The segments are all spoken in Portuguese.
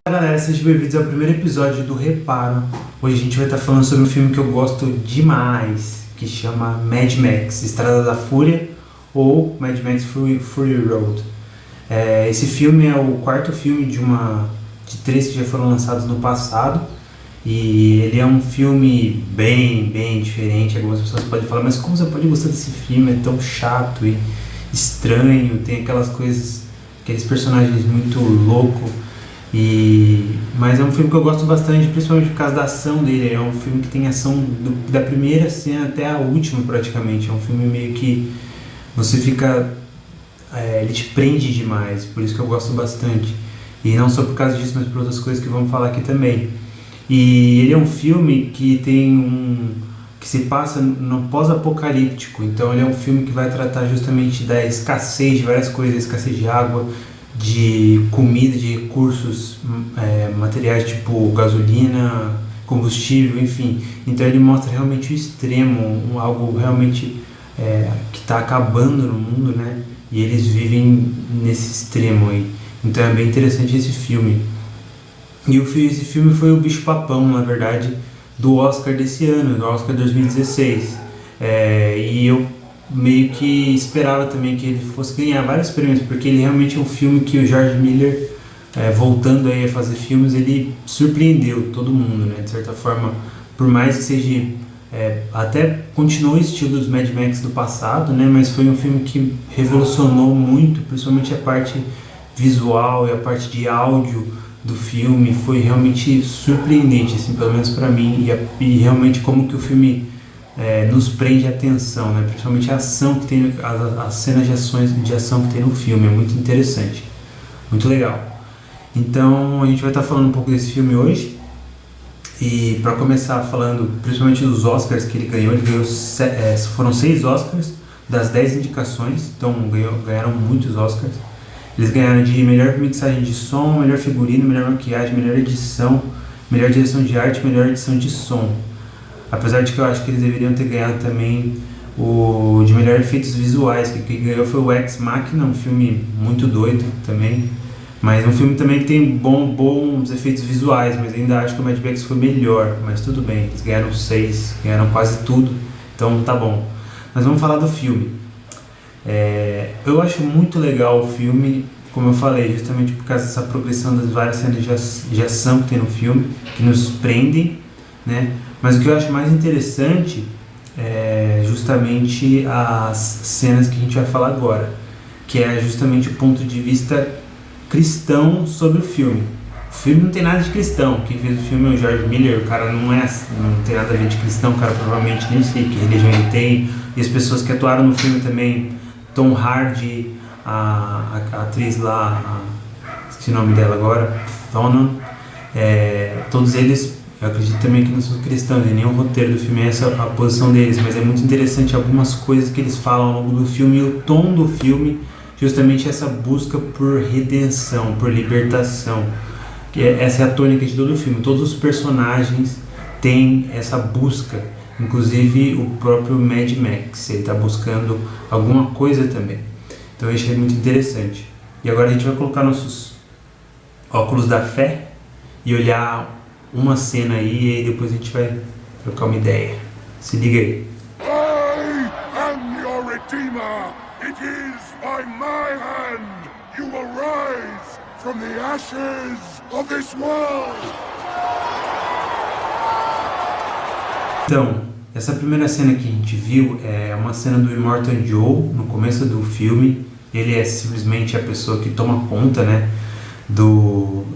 Olá galera, sejam bem-vindos ao primeiro episódio do Reparo. Hoje a gente vai estar falando sobre um filme que eu gosto demais, que chama Mad Max, Estrada da Fúria, ou Mad Max Fury Road. Esse filme é o quarto filme de três que já foram lançados no passado, e ele é um filme bem diferente. Algumas pessoas podem falar, mas como você pode gostar desse filme? É tão chato e estranho, tem aquelas coisas, aqueles personagens muito loucos. Mas é um filme que eu gosto bastante, principalmente por causa da ação dele. É um filme que tem ação da primeira cena até a última praticamente. É um filme meio que você fica... ele te prende demais, por isso que eu gosto bastante. E não só por causa disso, mas por outras coisas que vamos falar aqui também. E ele é um filme que que se passa no pós-apocalíptico. Então ele é um filme que vai tratar justamente da escassez de várias coisas, escassez de água, de comida, de recursos materiais tipo gasolina, combustível, enfim. Então ele mostra realmente o extremo, algo realmente que está acabando no mundo, né? E eles vivem nesse extremo aí. Então é bem interessante esse filme. E esse filme foi o bicho-papão, na verdade, do Oscar desse ano, do Oscar 2016. E eu meio que esperava também que ele fosse ganhar vários prêmios, porque ele realmente é um filme que o George Miller, voltando aí a fazer filmes, ele surpreendeu todo mundo, né? De certa forma, por mais que seja... até continuou o estilo dos Mad Max do passado, né? Mas foi um filme que revolucionou muito, principalmente a parte visual e a parte de áudio do filme. Foi realmente surpreendente, assim, pelo menos para mim, e realmente como que o filme nos prende a atenção, né? Principalmente a ação que tem, as cenas de ação que tem no filme, é muito interessante, muito legal. Então a gente vai estar falando um pouco desse filme hoje. E para começar falando principalmente dos Oscars que ele ganhou foram 6 Oscars das 10 indicações, então ganharam muitos Oscars. Eles ganharam de melhor mixagem de som, melhor figurino, melhor maquiagem, melhor edição, melhor direção de arte, melhor edição de som. Apesar de que eu acho que eles deveriam ter ganhado também o de melhor efeitos visuais, que quem ganhou foi o Ex Machina, um filme muito doido também. Mas um filme também que tem bons efeitos visuais, mas ainda acho que o Mad Max foi melhor, mas tudo bem, eles ganharam 6, ganharam quase tudo, então tá bom. Mas vamos falar do filme. Eu acho muito legal o filme, como eu falei, justamente por causa dessa progressão das várias cenas de ação que tem no filme, que nos prendem, né? Mas o que eu acho mais interessante é justamente as cenas que a gente vai falar agora, que é justamente o ponto de vista cristão sobre o filme. O filme não tem nada de cristão, quem fez o filme é o George Miller, o cara não tem nada a ver de cristão, o cara provavelmente nem sei que religião ele tem, e as pessoas que atuaram no filme também, Tom Hardy, a atriz lá, esqueci o nome dela agora, Donna, todos eles, eu acredito também que não são cristãos, e nem o roteiro do filme é essa a posição deles, mas é muito interessante algumas coisas que eles falam ao longo do filme, e o tom do filme, justamente essa busca por redenção, por libertação. Essa é a tônica de todo o filme. Todos os personagens têm essa busca, inclusive o próprio Mad Max, ele está buscando alguma coisa também. Então eu achei muito interessante. E agora a gente vai colocar nossos óculos da fé e olhar uma cena aí, e aí depois a gente vai trocar uma ideia. Se liga aí. I am your Redeemer. It is by my hand you will rise from the ashes of this world. Então, essa primeira cena que a gente viu é uma cena do Immortan Joe no começo do filme. Ele é simplesmente a pessoa que toma conta, né,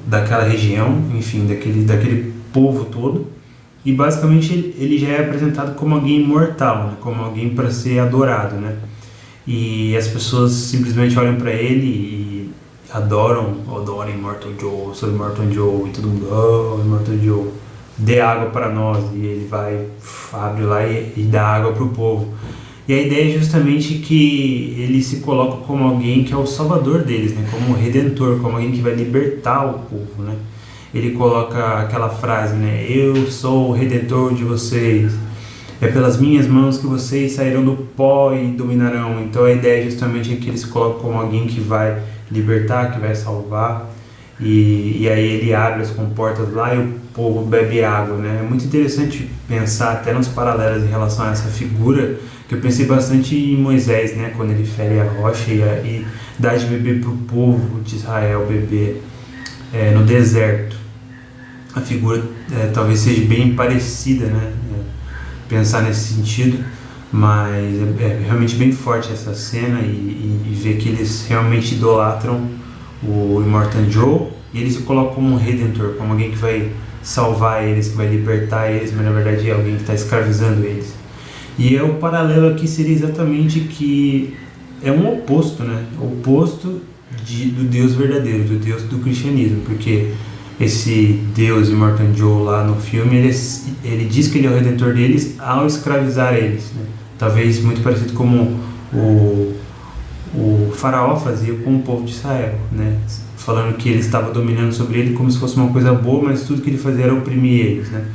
daquela região, enfim, daquele povo todo. E basicamente ele já é apresentado como alguém imortal, né, como alguém para ser adorado, né? E as pessoas simplesmente olham para ele e adoram Immortan Joe, sou Immortan Joe, e todo mundo, oh, Immortan Joe, dê água para nós. E ele vai, abre lá e dá água para o povo. E a ideia é justamente que ele se coloca como alguém que é o salvador deles, né? Como o redentor, como alguém que vai libertar o povo, né? Ele coloca aquela frase, né? Eu sou o redentor de vocês. É pelas minhas mãos que vocês sairão do pó e dominarão. Então a ideia justamente é que ele se coloca como alguém que vai libertar, que vai salvar. e aí ele abre as comportas lá e o povo bebe água, né? É muito interessante pensar até nos paralelos em relação a essa figura, que eu pensei bastante em Moisés, né? Quando ele fere a rocha e dá de beber para o povo de Israel beber no deserto. A figura talvez seja bem parecida, né? Pensar nesse sentido, mas é realmente bem forte essa cena e ver que eles realmente idolatram o Immortan Joe, e eles se colocam como um redentor, como alguém que vai salvar eles, que vai libertar eles, mas na verdade é alguém que está escravizando eles. E o paralelo aqui seria exatamente que é um oposto, né? O oposto do Deus verdadeiro, do Deus do cristianismo, porque esse Deus Immortan Joe lá no filme, ele diz que ele é o redentor deles ao escravizar eles, né? Talvez muito parecido como o faraó fazia com o povo de Israel, né? Falando que ele estava dominando sobre ele como se fosse uma coisa boa, mas tudo que ele fazia era oprimir eles, né?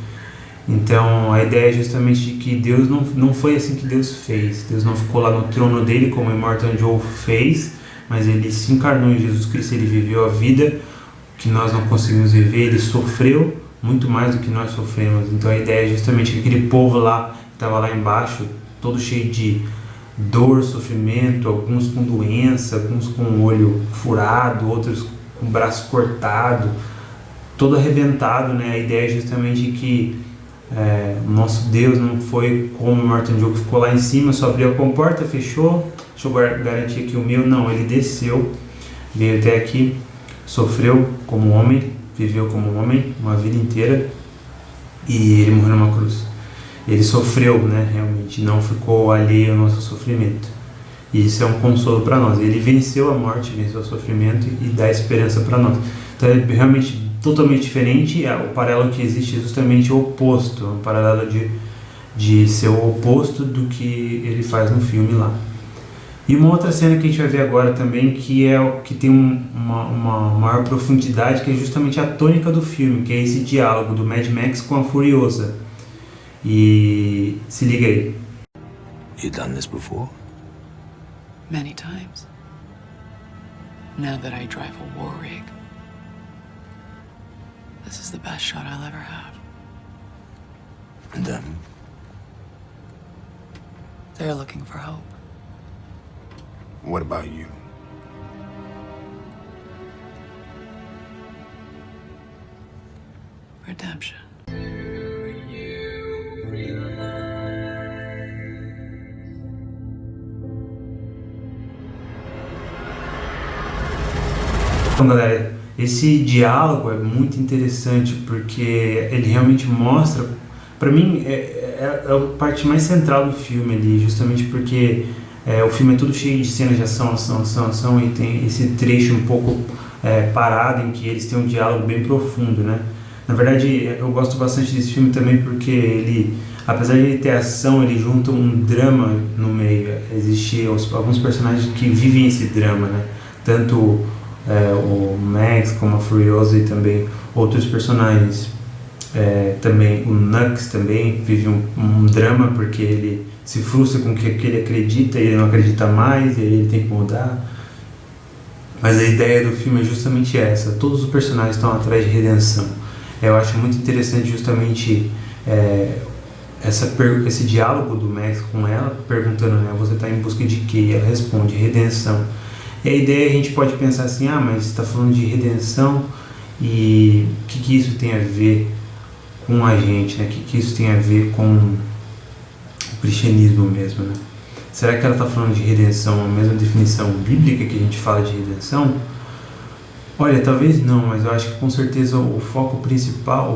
Então a ideia é justamente de que Deus não foi assim que Deus fez. Deus não ficou lá no trono dele como Immortan Joe fez, mas ele se encarnou em Jesus Cristo, ele viveu a vida que nós não conseguimos viver, ele sofreu muito mais do que nós sofremos. Então a ideia é justamente que aquele povo lá, que estava lá embaixo, todo cheio de dor, sofrimento, alguns com doença, alguns com o olho furado, outros com o braço cortado, todo arrebentado, né? A ideia é justamente que o nosso Deus não foi como o Immortan Joe, que ficou lá em cima, só abriu a comporta, fechou, deixa eu garantir aqui o meu. Não, ele desceu, veio até aqui, sofreu como homem, viveu como homem uma vida inteira e ele morreu numa cruz. Ele sofreu, né, realmente, não ficou alheio ao nosso sofrimento. E isso é um consolo para nós. Ele venceu a morte, venceu o sofrimento e dá esperança para nós. Então é realmente totalmente diferente. O paralelo que existe é justamente o oposto, um paralelo de ser o oposto do que ele faz no filme lá. E uma outra cena que a gente vai ver agora também, que tem uma maior profundidade, que é justamente a tônica do filme, que é esse diálogo do Mad Max com a Furiosa. E se liga aí. You done this before? Many times. Now that I drive a war rig, this is the best shot I'll ever have. And them? They're looking for hope. What about you? Redemption. Então, galera, esse diálogo é muito interessante porque ele realmente mostra, para mim, é a parte mais central do filme ali, justamente porque o filme é todo cheio de cenas de ação, e tem esse trecho um pouco parado em que eles têm um diálogo bem profundo, né? Na verdade, eu gosto bastante desse filme também porque ele, apesar de ele ter ação, ele junta um drama no meio. Existem alguns personagens que vivem esse drama, né? Tanto o Max como a Furiosa e também outros personagens. Também o Nux também vive um drama porque ele se frustra com o que ele acredita e ele não acredita mais e aí ele tem que mudar. Mas a ideia do filme é justamente essa: todos os personagens estão atrás de redenção. Eu acho muito interessante justamente esse diálogo do Max com ela, perguntando, né, você está em busca de quê? E ela responde, redenção. E a ideia, a gente pode pensar assim, mas você está falando de redenção e o que isso tem a ver com a gente, né? O que isso tem a ver com o cristianismo mesmo, né? Será que ela está falando de redenção, a mesma definição bíblica que a gente fala de redenção? Olha, talvez não, mas eu acho que com certeza o foco principal,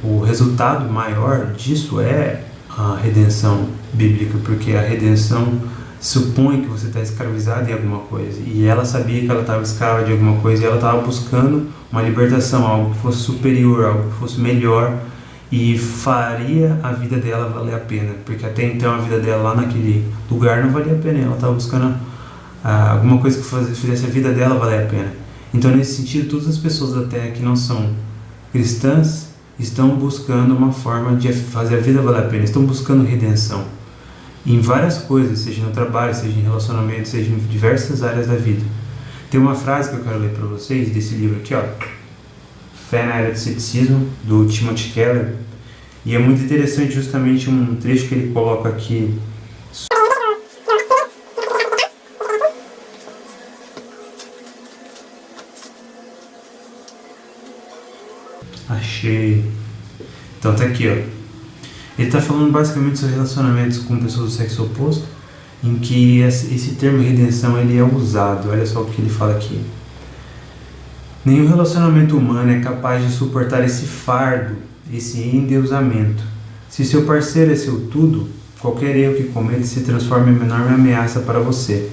o resultado maior disso é a redenção bíblica, porque a redenção supõe que você está escravizado em alguma coisa, e ela sabia que ela estava escrava de alguma coisa, e ela estava buscando uma libertação, algo que fosse superior, algo que fosse melhor, e faria a vida dela valer a pena, porque até então a vida dela lá naquele lugar não valia a pena, ela estava buscando alguma coisa que fizesse a vida dela valer a pena. Então, nesse sentido, todas as pessoas da Terra que não são cristãs estão buscando uma forma de fazer a vida valer a pena, estão buscando redenção em várias coisas, seja no trabalho, seja em relacionamento, seja em diversas áreas da vida. Tem uma frase que eu quero ler para vocês desse livro aqui, ó, Fé na Era do Ceticismo, do Timothy Keller, e é muito interessante justamente um trecho que ele coloca aqui. Achei. Então tá aqui, ó. Ele tá falando basicamente sobre relacionamentos com pessoas do sexo oposto, em que esse termo redenção ele é usado. Olha só o que ele fala aqui. Nenhum relacionamento humano é capaz de suportar esse fardo, esse endeusamento. Se seu parceiro é seu tudo, qualquer erro que cometa se transforma em uma enorme ameaça para você.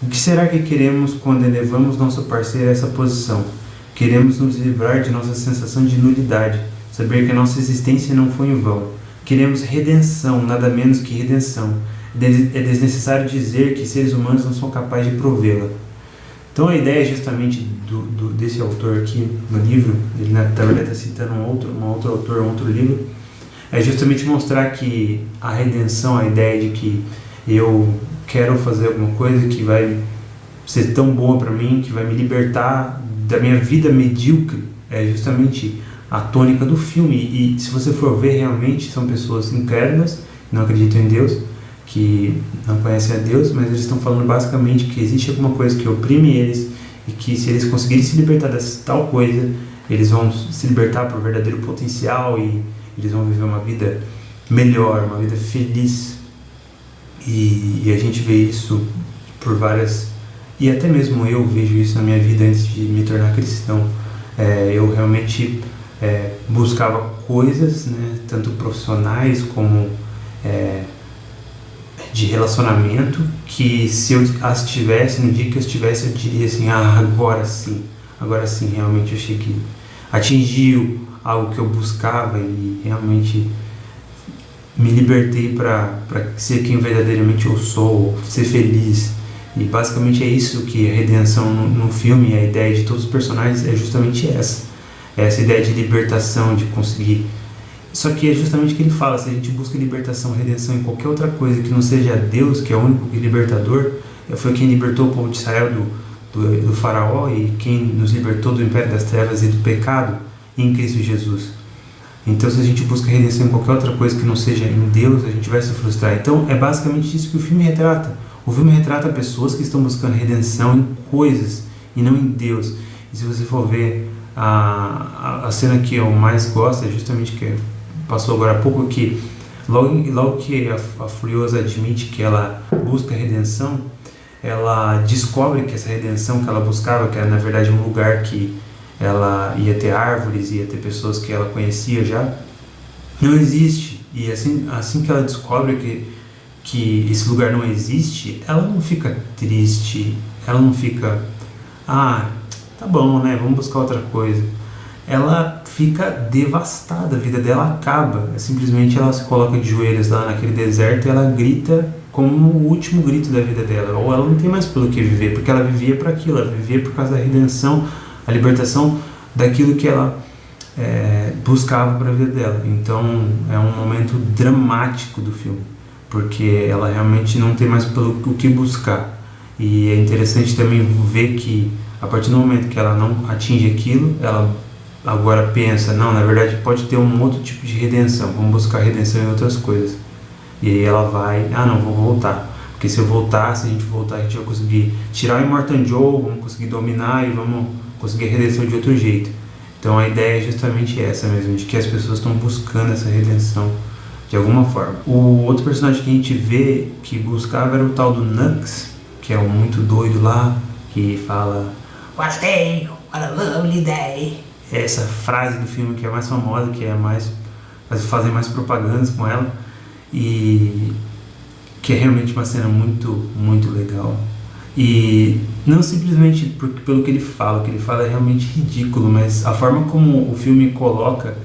O que será que queremos quando elevamos nosso parceiro a essa posição? Queremos nos livrar de nossa sensação de nulidade, saber que a nossa existência não foi em vão. Queremos redenção, nada menos que redenção. É desnecessário dizer que seres humanos não são capazes de provê-la. Então a ideia justamente desse autor aqui no livro, ele na verdade está citando um outro autor, um outro livro, é justamente mostrar que a redenção, a ideia de que eu quero fazer alguma coisa que vai ser tão boa para mim, que vai me libertar da minha vida medíocre, é justamente a tônica do filme. E se você for ver, realmente são pessoas incrédulas, não acreditam em Deus, que não conhecem a Deus, mas eles estão falando basicamente que existe alguma coisa que oprime eles e que se eles conseguirem se libertar dessa tal coisa, eles vão se libertar para o verdadeiro potencial e eles vão viver uma vida melhor, uma vida feliz. E a gente vê isso por várias... E até mesmo eu vejo isso na minha vida antes de me tornar cristão. Eu realmente buscava coisas, né, tanto profissionais como de relacionamento, que se eu as tivesse, no dia que eu estivesse, eu diria assim, agora sim, realmente eu achei que atingiu algo que eu buscava e realmente me libertei para ser quem verdadeiramente eu sou, ser feliz. E basicamente é isso que a redenção no filme, a ideia de todos os personagens é justamente essa ideia de libertação, de conseguir. Só que é justamente o que ele fala, se a gente busca libertação, redenção em qualquer outra coisa que não seja Deus, que é o único libertador, foi quem libertou o povo de Israel do faraó e quem nos libertou do império das trevas e do pecado em Cristo Jesus. Então se a gente busca redenção em qualquer outra coisa que não seja em Deus, a gente vai se frustrar. Então é basicamente isso que o filme retrata. O filme retrata pessoas que estão buscando redenção em coisas e não em Deus. E se você for ver a cena que eu mais gosto, é justamente que passou agora há pouco, que logo que a Furiosa admite que ela busca redenção, ela descobre que essa redenção que ela buscava, que era na verdade um lugar que ela ia ter árvores, ia ter pessoas que ela conhecia já, não existe. E assim que ela descobre que esse lugar não existe, ela não fica triste, ela não fica, tá bom, né, vamos buscar outra coisa. Ela fica devastada, a vida dela acaba. Simplesmente ela se coloca de joelhos lá naquele deserto e ela grita como o último grito da vida dela. Ou ela não tem mais pelo que viver, porque ela vivia para aquilo, ela vivia por causa da redenção, a libertação daquilo que ela buscava para a vida dela. Então é um momento dramático do filme, porque ela realmente não tem mais pelo que buscar. E é interessante também ver que a partir do momento que ela não atinge aquilo, ela agora pensa, não, na verdade pode ter um outro tipo de redenção, vamos buscar redenção em outras coisas. E aí ela vai, não, vou voltar, porque se a gente voltar, a gente vai conseguir tirar o Immortan Joe, vamos conseguir dominar e vamos conseguir a redenção de outro jeito. Então a ideia é justamente essa mesmo, de que as pessoas estão buscando essa redenção de alguma forma. O outro personagem que a gente vê que buscava era o tal do Nux, que é um muito doido lá, que fala "What a day, what a lovely day". Essa frase do filme que é mais famosa, que é mais, fazem mais propagandas com ela, e que é realmente uma cena muito, muito legal. E não simplesmente pelo que ele fala, o que ele fala é realmente ridículo, mas a forma como o filme coloca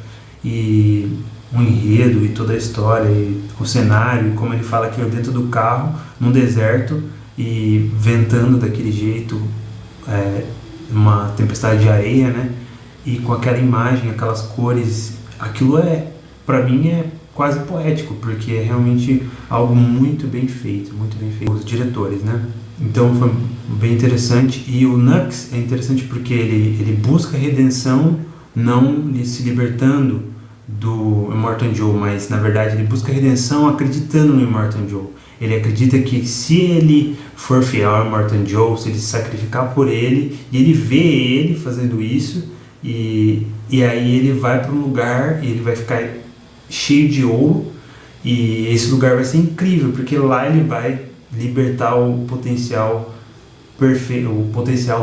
e o enredo e toda a história e o cenário, e como ele fala aquilo dentro do carro, no deserto e ventando daquele jeito, uma tempestade de areia, né? E com aquela imagem, aquelas cores, aquilo pra mim é quase poético, porque é realmente algo muito bem feito, os diretores, né? Então foi bem interessante. E o Nux é interessante porque ele busca redenção, não se libertando do Immortan Joe, mas na verdade ele busca redenção acreditando no Immortan Joe. Ele acredita que se ele for fiel ao Immortan Joe, se ele se sacrificar por ele, e ele vê ele fazendo isso, e aí ele vai para um lugar e ele vai ficar cheio de ouro, e esse lugar vai ser incrível, porque lá ele vai libertar o potencial perfeito,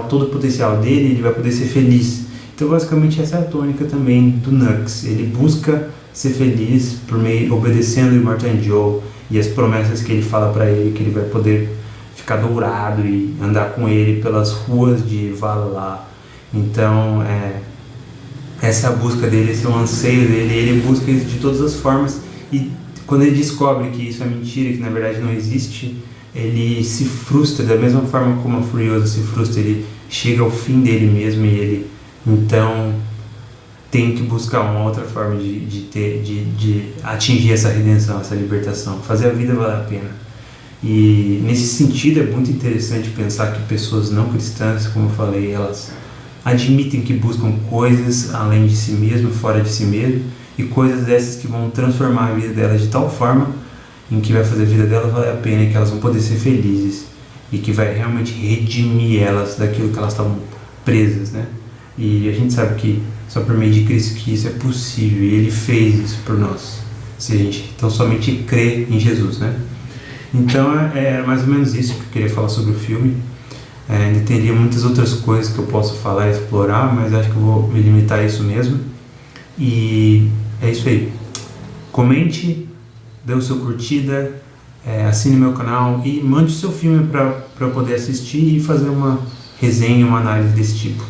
todo o potencial dele, ele vai poder ser feliz. Então basicamente essa é a tônica também do Nux. Ele busca ser feliz por meio obedecendo o Immortan Joe e as promessas que ele fala para ele, que ele vai poder ficar dourado e andar com ele pelas ruas de Valhalla. Então essa é a busca dele, esse é o anseio dele, ele busca isso de todas as formas, e quando ele descobre que isso é mentira, que na verdade não existe, ele se frustra da mesma forma como a Furiosa se frustra. Ele chega ao fim dele mesmo e ele então tem que buscar uma outra forma de atingir essa redenção, essa libertação, fazer a vida valer a pena. E nesse sentido é muito interessante pensar que pessoas não cristãs, como eu falei, elas admitem que buscam coisas além de si mesmo, fora de si mesmo, e coisas dessas que vão transformar a vida delas de tal forma em que vai fazer a vida delas valer a pena, e que elas vão poder ser felizes, e que vai realmente redimir elas daquilo que elas estavam presas, né? E a gente sabe que só por meio de Cristo que isso é possível, e Ele fez isso por nós, se a gente então somente crê em Jesus, né? Então é mais ou menos isso que eu queria falar sobre o filme. Ainda teria muitas outras coisas que eu posso falar e explorar, mas acho que eu vou me limitar a isso mesmo. E é isso aí. Comente, dê o seu curtida, assine meu canal e mande o seu filme para eu poder assistir e fazer uma resenha, uma análise desse tipo.